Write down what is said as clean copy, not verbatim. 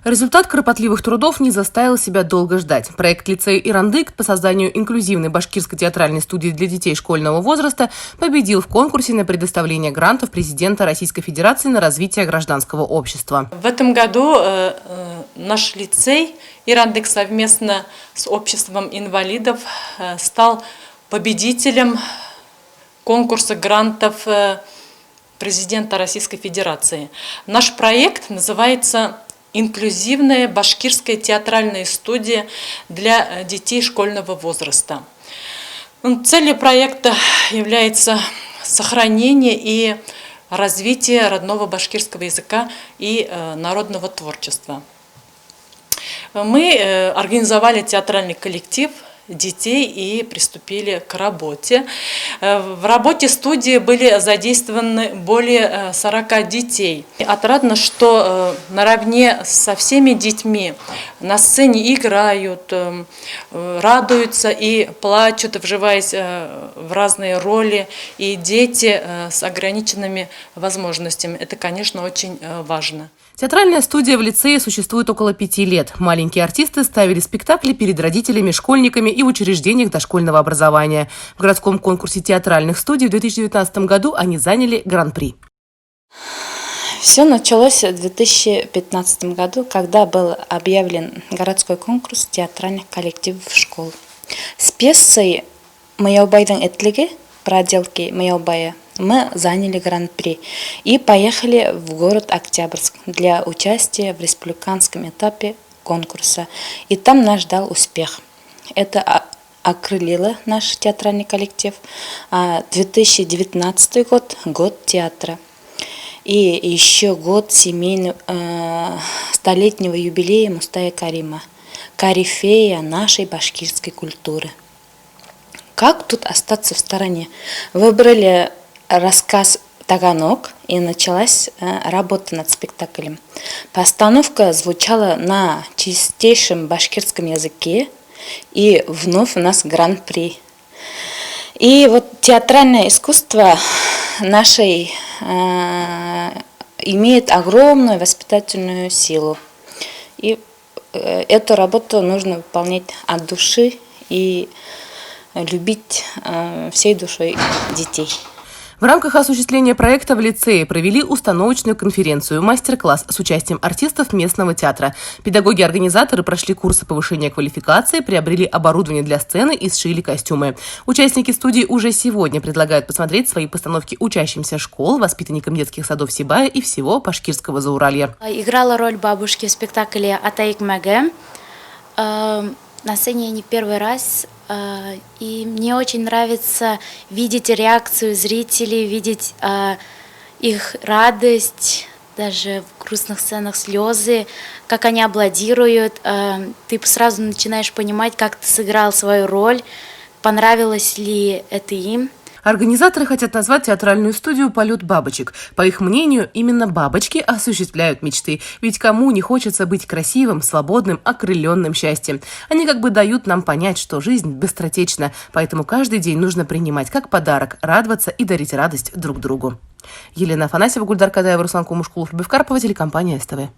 Результат кропотливых трудов не заставил себя долго ждать. Проект лицея «Ирандык» по созданию инклюзивной башкирской театральной студии для детей школьного возраста победил в конкурсе на предоставление грантов президента Российской Федерации на развитие гражданского общества. В этом году наш лицей «Ирандык» совместно с обществом инвалидов стал победителем конкурса грантов президента Российской Федерации. Наш проект называется «Инклюзивная башкирская театральная студия для детей школьного возраста». Целью проекта является сохранение и развитие родного башкирского языка и народного творчества. Мы организовали театральный коллектив детей и приступили к работе. В работе студии были задействованы более 40 детей. Отрадно, что наравне со всеми детьми на сцене играют, радуются и плачут, вживаясь в разные роли, и дети с ограниченными возможностями. Это, конечно, очень важно. Театральная студия в лицее существует около 5 лет. Маленькие артисты ставили спектакли перед родителями, школьниками и в учреждениях дошкольного образования. В городском конкурсе театральных студий в 2019 году они заняли гран-при. Все началось в 2015 году, когда был объявлен городской конкурс театральных коллективов школ. С пьесой «Маябайдың этлиги», проделки Маябая, мы заняли гран-при и поехали в город Октябрьск для участия в республиканском этапе конкурса. И там нас ждал успех. Это окрылило наш театральный коллектив. 2019 год – год театра. И еще год столетнего юбилея Мустая Карима, корифея нашей башкирской культуры. Как тут остаться в стороне? Выбрали рассказ «Таганок», и началась работа над спектаклем. Постановка звучала на чистейшем башкирском языке, и вновь у нас гран-при. И вот театральное искусство нашей имеет огромную воспитательную силу. И эту работу нужно выполнять от души и любить всей душой детей. В рамках осуществления проекта в лицее провели установочную конференцию, мастер-класс с участием артистов местного театра. Педагоги-организаторы прошли курсы повышения квалификации, приобрели оборудование для сцены и сшили костюмы. Участники студии уже сегодня предлагают посмотреть свои постановки учащимся школ, воспитанникам детских садов Сибая и всего башкирского Зауралья. Играла роль бабушки в спектакле «Атайк Мэгэ». На сцене я не первый раз, и мне очень нравится видеть реакцию зрителей, видеть их радость, даже в грустных сценах слезы, как они аплодируют. Ты сразу начинаешь понимать, как ты сыграл свою роль, понравилось ли это им. Организаторы хотят назвать театральную студию «Полет бабочек». По их мнению, именно бабочки осуществляют мечты. Ведь кому не хочется быть красивым, свободным, окрыленным счастьем? Они как бы дают нам понять, что жизнь быстротечна, поэтому каждый день нужно принимать как подарок, радоваться и дарить радость друг другу. Елена Афанасьева, Гульдар Кадаева, Руслан Кумушкулов, Любовь Карпова, телекомпания СТВ.